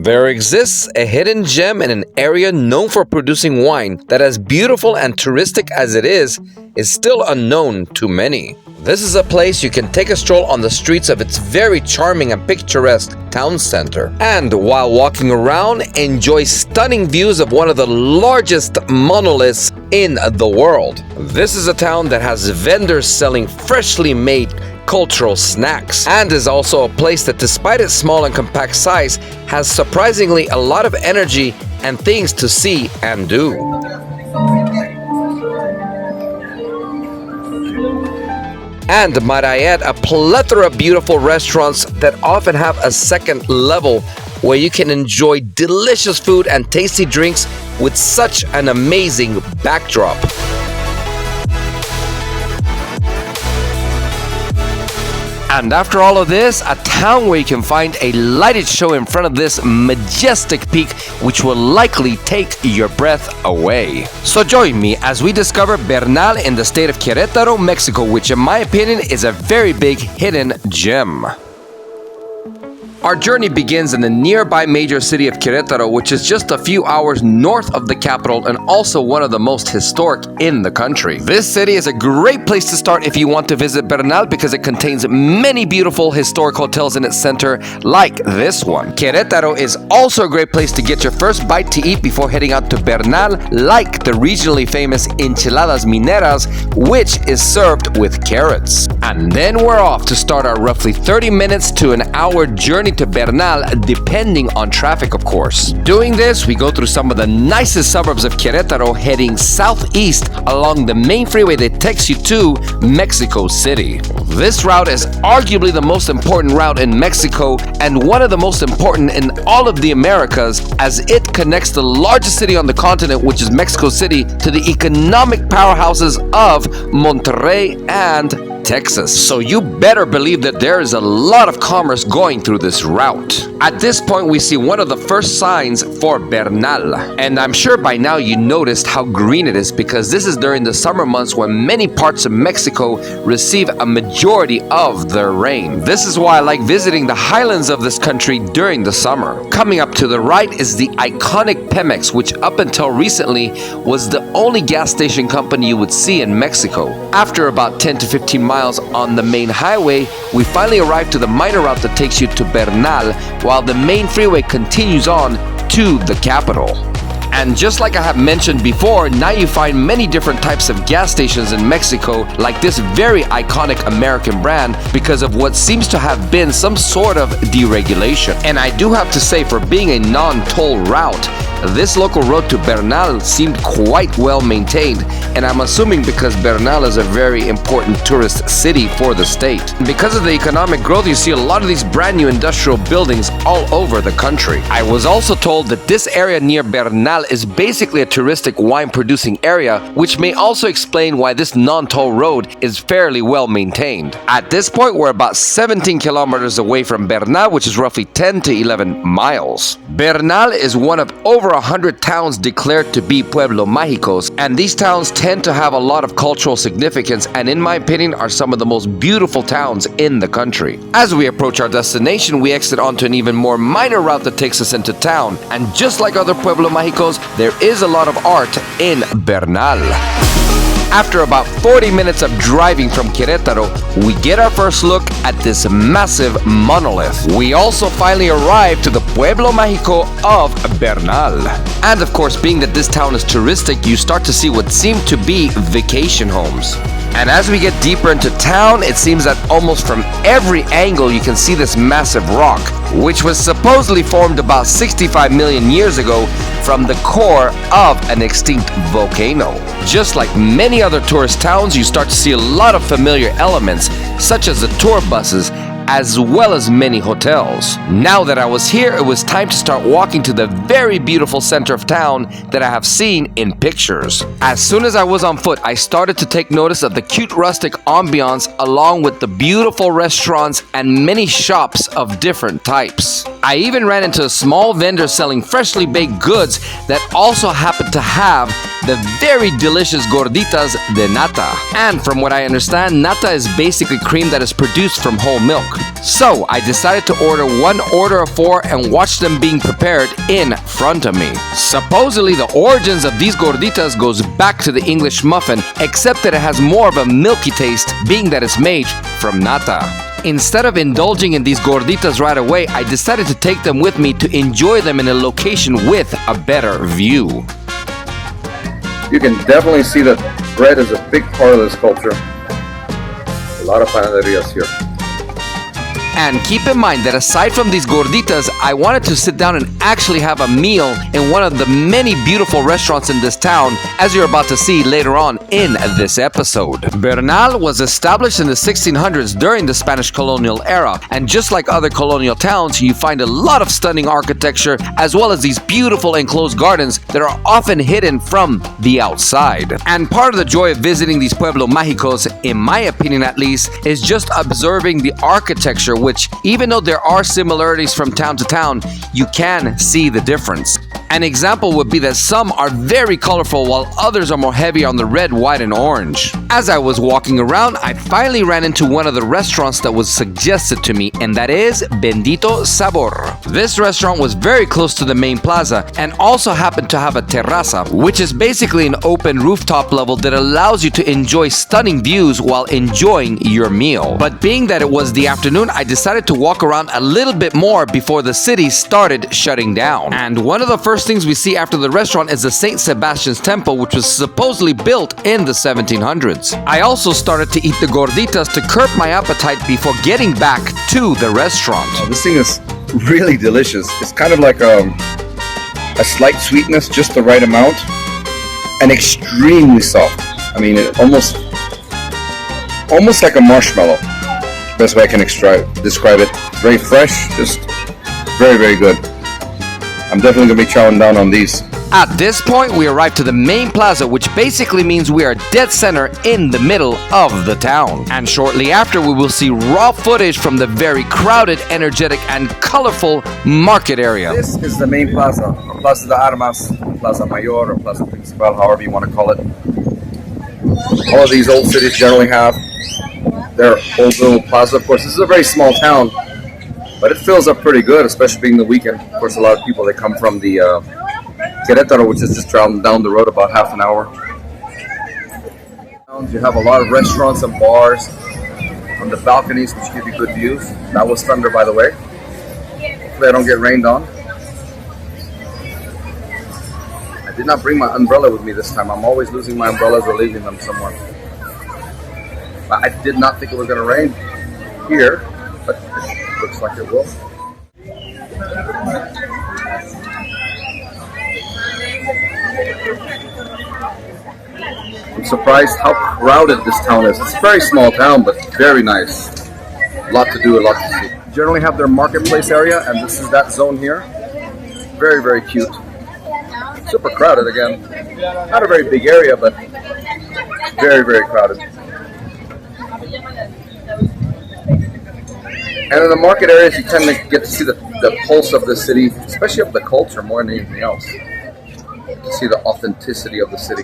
There exists a hidden gem in an area known for producing wine that, as beautiful and touristic as it is still unknown to many. This is a place you can take a stroll on the streets of its very charming and picturesque town center. And while walking around, enjoy stunning views of one of the largest monoliths in the world. This is a town that has vendors selling freshly made cultural snacks, and is also a place that, despite its small and compact size, has surprisingly a lot of energy and things to see and do. And might I add, a plethora of beautiful restaurants that often have a second level where you can enjoy delicious food and tasty drinks with such an amazing backdrop. And after all of this, a town where you can find a lighted show in front of this majestic peak, which will likely take your breath away. So join me as we discover Bernal in the state of Queretaro, Mexico, which in my opinion is a very big hidden gem. Our journey begins in the nearby major city of Queretaro, which is just a few hours north of the capital and also one of the most historic in the country. This city is a great place to start if you want to visit Bernal because it contains many beautiful historic hotels in its center, like this one. Queretaro is also a great place to get your first bite to eat before heading out to Bernal, like the regionally famous enchiladas mineras, which is served with carrots. And then we're off to start our roughly 30 minutes to an hour journey to Bernal, depending on traffic, of course. Doing this, we go through some of the nicest suburbs of Querétaro, heading southeast along the main freeway that takes you to Mexico City. This route is arguably the most important route in Mexico and one of the most important in all of the Americas, as it connects the largest city on the continent, which is Mexico City, to the economic powerhouses of Monterrey and Texas. So you better believe that there is a lot of commerce going through this route. At this point, we see one of the first signs for Bernal. And I'm sure by now you noticed how green it is, because this is during the summer months when many parts of Mexico receive a majority of their rain. This is why I like visiting the highlands of this country during the summer. Coming up to the right is the iconic Pemex, which up until recently was the only gas station company you would see in Mexico. After about 10 to 15 miles on the main highway, we finally arrive to the minor route that takes you to Bernal, while the main freeway continues on to the capital. And just like I have mentioned before, now you find many different types of gas stations in Mexico, like this very iconic American brand, because of what seems to have been some sort of deregulation. And I do have to say, for being a non-toll route, this local road to Bernal seemed quite well maintained, and I'm assuming because Bernal is a very important tourist city for the state. Because of the economic growth, you see a lot of these brand new industrial buildings all over the country. I was also told that this area near Bernal is basically a touristic wine producing area, which may also explain why this non-toll road is fairly well maintained. At this point, we're about 17 kilometers away from Bernal, which is roughly 10 to 11 miles. Bernal is one of over 100 towns declared to be Pueblo Magicos, and these towns tend to have a lot of cultural significance and, in my opinion, are some of the most beautiful towns in the country. As we approach our destination, we exit onto an even more minor route that takes us into town, and just like other Pueblo Magicos, there is a lot of art in Bernal. After about 40 minutes of driving from Querétaro, we get our first look at this massive monolith. We also finally arrive to the Pueblo Magico of Bernal. And of course, being that this town is touristic, you start to see what seem to be vacation homes. And as we get deeper into town, it seems that almost from every angle you can see this massive rock, which was supposedly formed about 65 million years ago from the core of an extinct volcano. Just like many other tourist towns, you start to see a lot of familiar elements, such as the tour buses, as well as many hotels. Now that I was here, it was time to start walking to the very beautiful center of town that I have seen in pictures. As soon as I was on foot, I started to take notice of the cute rustic ambiance, along with the beautiful restaurants and many shops of different types. I even ran into a small vendor selling freshly baked goods that also happened to have the very delicious gorditas de nata. And from what I understand, nata is basically cream that is produced from whole milk. So I decided to order one order of 4 and watch them being prepared in front of me. Supposedly the origins of these gorditas goes back to the English muffin, except that it has more of a milky taste, being that it's made from nata. Instead of indulging in these gorditas right away, I decided to take them with me to enjoy them in a location with a better view. You can definitely see that bread is a big part of this culture. A lot of panaderias here. And keep in mind that aside from these gorditas, I wanted to sit down and actually have a meal in one of the many beautiful restaurants in this town, as you're about to see later on in this episode. Bernal was established in the 1600s during the Spanish colonial era, and just like other colonial towns, you find a lot of stunning architecture as well as these beautiful enclosed gardens that are often hidden from the outside. And part of the joy of visiting these Pueblo Magicos, in my opinion at least, is just observing the architecture, which, even though there are similarities from town to town, you can see the difference. An example would be that some are very colorful while others are more heavy on the red, white, and orange. As I was walking around, I finally ran into one of the restaurants that was suggested to me, and that is Bendito Sabor. This restaurant was very close to the main plaza and also happened to have a terraza, which is basically an open rooftop level that allows you to enjoy stunning views while enjoying your meal. But being that it was the afternoon, I decided to walk around a little bit more before the city started shutting down. And one of the first things we see after the restaurant is the St. Sebastian's Temple, which was supposedly built in the 1700s. I also started to eat the gorditas to curb my appetite before getting back to the restaurant. Oh, this thing is really delicious. It's kind of like a slight sweetness, just the right amount, and extremely soft. I mean, it almost like a marshmallow. Best way I can describe it. Very fresh, just very, very good. I'm definitely going to be chowing down on these. At this point, we arrived to the main plaza, which basically means we are dead center in the middle of the town. And shortly after, we will see raw footage from the very crowded, energetic, and colorful market area. This is the main plaza, or Plaza de Armas, Plaza Mayor, or Plaza Principal, however you want to call it. All of these old cities generally have their old little plaza. Of course, this is a very small town, but it fills up pretty good, especially being the weekend. Of course, a lot of people, they come from the Queretaro, which is just down the road about half an hour. You have a lot of restaurants and bars on the balconies, which give you good views. That was thunder, by the way. Hopefully I don't get rained on. I did not bring my umbrella with me this time. I'm always losing my umbrellas or leaving them somewhere. I did not think it was going to rain here, but it looks like it will. I'm surprised how crowded this town is. It's a very small town, but very nice. A lot to do, a lot to see. Generally have their marketplace area, and this is that zone here. Very, very cute. Super crowded again. Not a very big area, but very, very crowded. And in the market areas, you tend to get to see the pulse of the city, especially of the culture more than anything else. To see the authenticity of the city.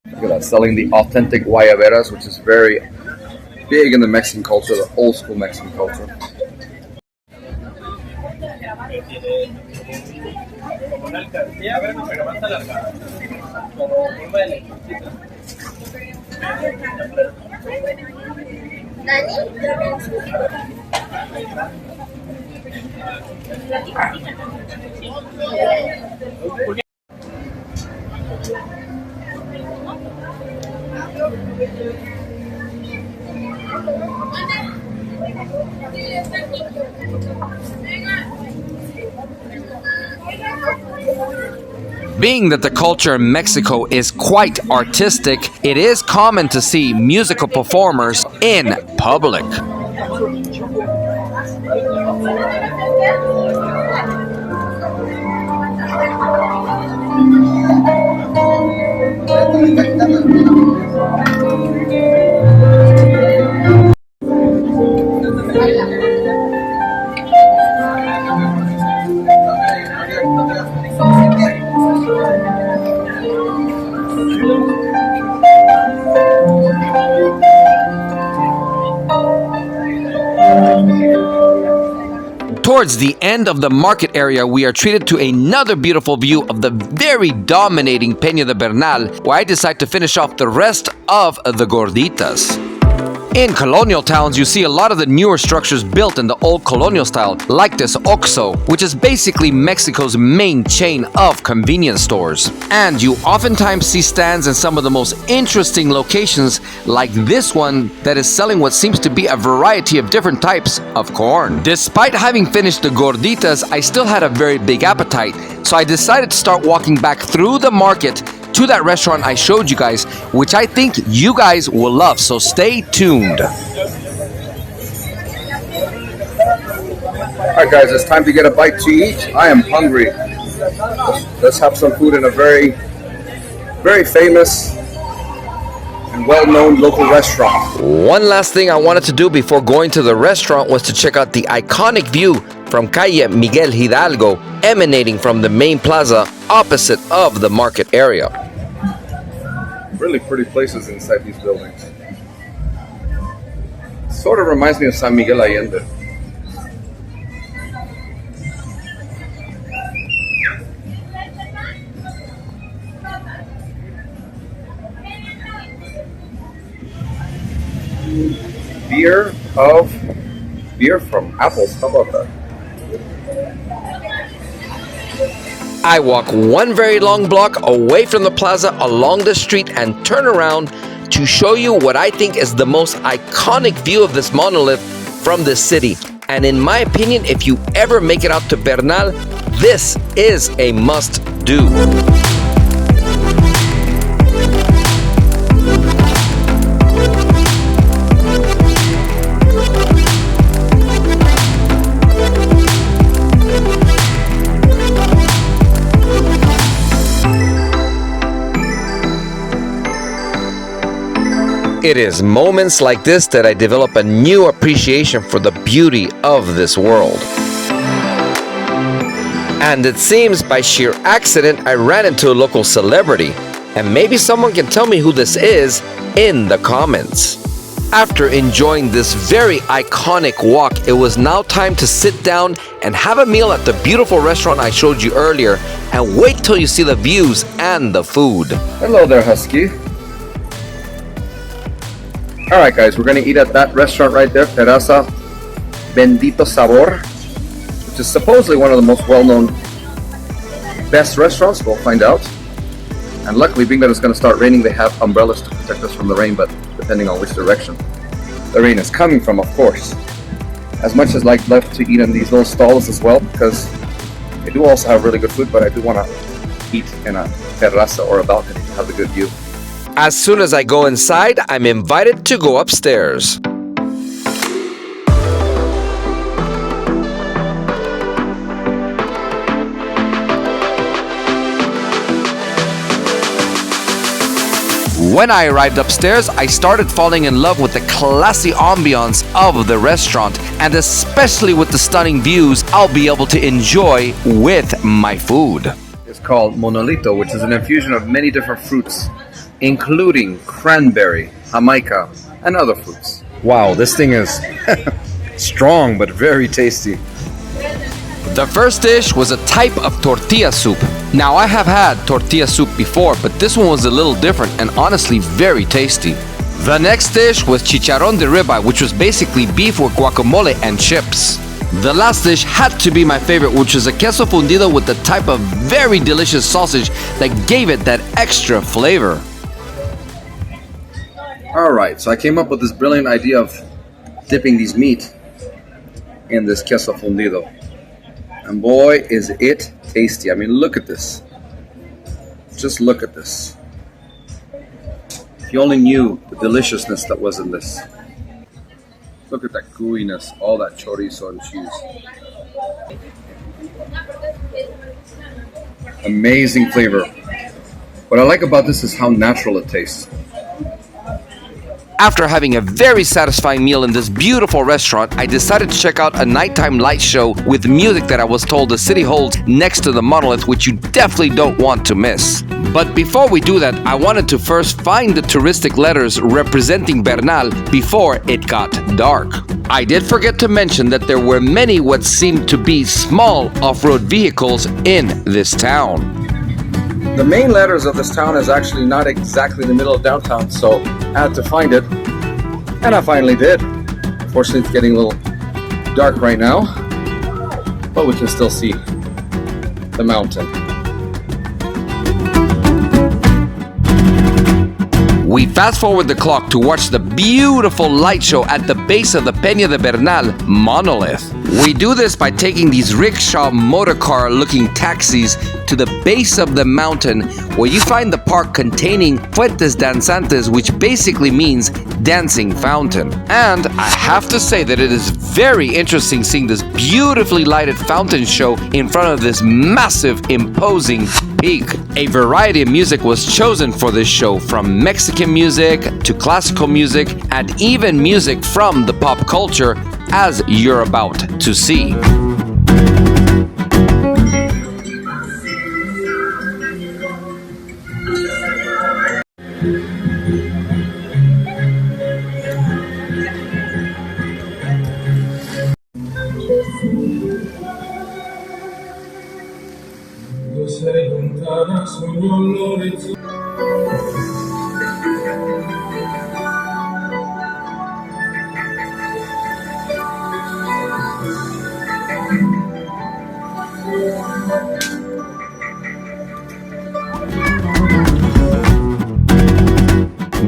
Look at that, selling the authentic guayaberas, which is very big in the Mexican culture, the old school Mexican culture. Being that the culture in Mexico is quite artistic, it is common to see musical performers in public. Towards the end of the market area, we are treated to another beautiful view of the very dominating Pena de Bernal, where I decide to finish off the rest of the gorditas. In colonial towns, you see a lot of the newer structures built in the old colonial style, like this Oxxo, which is basically Mexico's main chain of convenience stores. And you oftentimes see stands in some of the most interesting locations, like this one that is selling what seems to be a variety of different types of corn. Despite having finished the gorditas, I still had a very big appetite, so I decided to start walking back through the market to that restaurant I showed you guys, which I think you guys will love, so stay tuned. Alright guys, it's time to get a bite to eat. I am hungry. Let's have some food in a very, very famous and well-known local restaurant. One last thing I wanted to do before going to the restaurant was to check out the iconic view from Calle Miguel Hidalgo, emanating from the main plaza opposite of the market area. Really pretty places inside these buildings. Sort of reminds me of San Miguel Allende. Beer from apples. How about that? I walk one very long block away from the plaza along the street and turn around to show you what I think is the most iconic view of this monolith from this city. And in my opinion, if you ever make it out to Bernal, this is a must-do. It is moments like this that I develop a new appreciation for the beauty of this world. And it seems by sheer accident I ran into a local celebrity, and maybe someone can tell me who this is in the comments. After enjoying this very iconic walk, it was now time to sit down and have a meal at the beautiful restaurant I showed you earlier, and wait till you see the views and the food. Hello there, Husky. Alright guys, we're going to eat at that restaurant right there, Terraza Bendito Sabor, which is supposedly one of the most well-known, best restaurants. We'll find out. And luckily, being that it's going to start raining, they have umbrellas to protect us from the rain, but depending on which direction the rain is coming from, of course. As much as I'd love to eat in these little stalls as well, because they do also have really good food, but I do want to eat in a terraza or a balcony to have a good view. As soon as I go inside, I'm invited to go upstairs. When I arrived upstairs, I started falling in love with the classy ambiance of the restaurant, and especially with the stunning views I'll be able to enjoy with my food. It's called Monolith, which is an infusion of many different fruits, including cranberry, jamaica, and other fruits. Wow, this thing is strong but very tasty. The first dish was a type of tortilla soup. Now, I have had tortilla soup before, but this one was a little different and honestly very tasty. The next dish was chicharrón de ribeye, which was basically beef with guacamole and chips. The last dish had to be my favorite, which was a queso fundido with the type of very delicious sausage that gave it that extra flavor. Alright, so I came up with this brilliant idea of dipping these meat in this queso fundido. And boy, is it tasty. I mean, look at this. Just look at this. If you only knew the deliciousness that was in this. Look at that gooiness, all that chorizo and cheese. Amazing flavor. What I like about this is how natural it tastes. After having a very satisfying meal in this beautiful restaurant, I decided to check out a nighttime light show with music that I was told the city holds next to the Monolith, which you definitely don't want to miss. But before we do that, I wanted to first find the touristic letters representing Bernal before it got dark. I did forget to mention that there were many what seemed to be small off-road vehicles in this town. The main letters of this town is actually not exactly in the middle of downtown, so I had to find it, and I finally did. Unfortunately, it's getting a little dark right now, but we can still see the mountain. We fast forward the clock to watch the beautiful light show at the base of the Pena de Bernal Monolith. We do this by taking these rickshaw motorcar looking taxis to the base of the mountain, where you find the park containing fuentes danzantes, which basically means dancing fountain. And I have to say that it is very interesting seeing this beautifully lighted fountain show in front of this massive, imposing peak. A variety of music was chosen for this show, from Mexican music to classical music and even music from the pop culture, as you're about to see. Sei lontana, sogno l'orizzonte.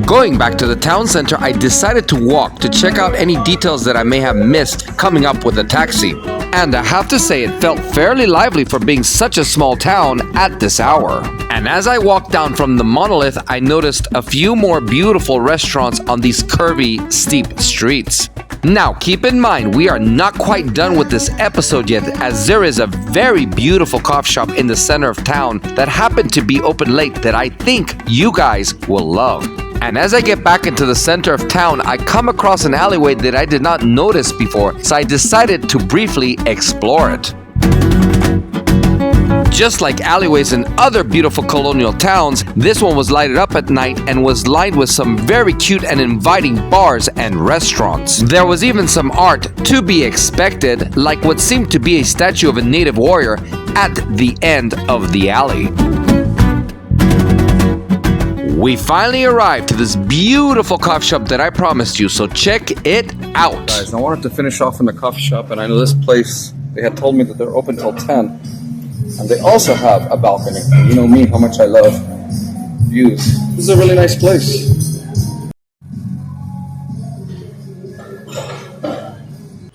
Going back to the town center, I decided to walk to check out any details that I may have missed coming up with a taxi. And I have to say, it felt fairly lively for being such a small town at this hour. And as I walked down from the Monolith, I noticed a few more beautiful restaurants on these curvy, steep streets. Now, keep in mind, we are not quite done with this episode yet, as there is a very beautiful coffee shop in the center of town that happened to be open late that I think you guys will love. And as I get back into the center of town, I come across an alleyway that I did not notice before, so I decided to briefly explore it. Just like alleyways in other beautiful colonial towns, this one was lighted up at night and was lined with some very cute and inviting bars and restaurants. There was even some art to be expected, like what seemed to be a statue of a native warrior at the end of the alley. We finally arrived to this beautiful coffee shop that I promised you, so check it out. Guys, I wanted to finish off in the coffee shop, and I know this place, they had told me that they're open till 10, and they also have a balcony. You know me, how much I love views. This is a really nice place.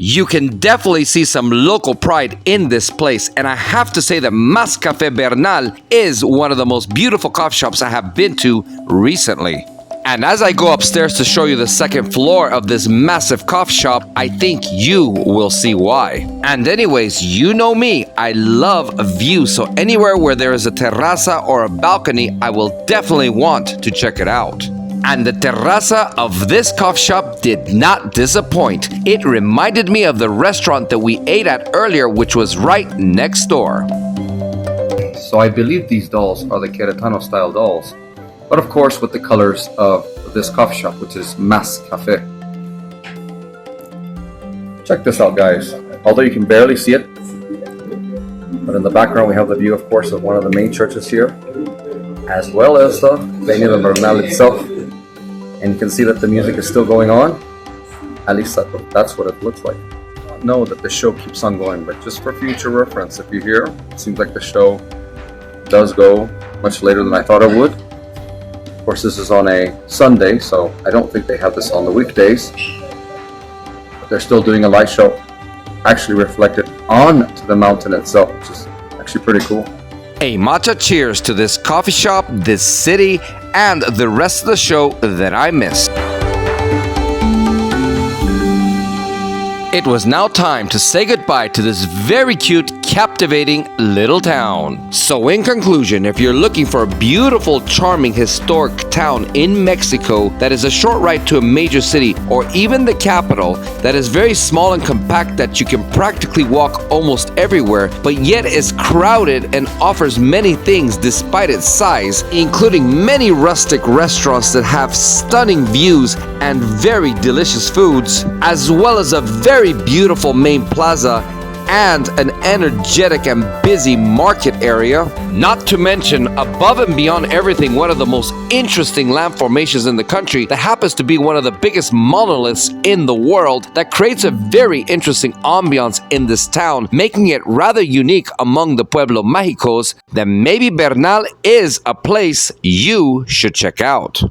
You can definitely see some local pride in this place, and I have to say that Mas Café Bernal is one of the most beautiful coffee shops I have been to recently. And as I go upstairs to show you the second floor of this massive coffee shop, I think you will see why. And anyways, you know me, I love a view, so anywhere where there is a terraza or a balcony, I will definitely want to check it out. And the terraza of this coffee shop did not disappoint. It reminded me of the restaurant that we ate at earlier, which was right next door. So I believe these dolls are the Queretaro style dolls, but of course with the colors of this coffee shop, which is Mas Café. Check this out, guys. Although you can barely see it, but in the background we have the view, of course, of one of the main churches here, as well as the Pena de Berna itself. And you can see that the music is still going on. At least that's what it looks like. Know that the show keeps on going, but just for future reference, if you're here, it seems like the show does go much later than I thought it would. Of course, this is on a Sunday, so I don't think they have this on the weekdays. But they're still doing a light show, actually reflected onto the mountain itself, which is actually pretty cool. A matcha cheers to this coffee shop, this city, and the rest of the show that I missed. It was now time to say goodbye to this very cute captivating little town. So in conclusion, if you're looking for a beautiful, charming, historic town in Mexico that is a short ride to a major city or even the capital that is very small and compact that you can practically walk almost everywhere, but yet is crowded and offers many things despite its size, including many rustic restaurants that have stunning views and very delicious foods, as well as a very beautiful main plaza and an energetic and busy market area. Not to mention, above and beyond everything, one of the most interesting land formations in the country that happens to be one of the biggest monoliths in the world that creates a very interesting ambiance in this town, making it rather unique among the Pueblo Magicos. That maybe Bernal is a place you should check out.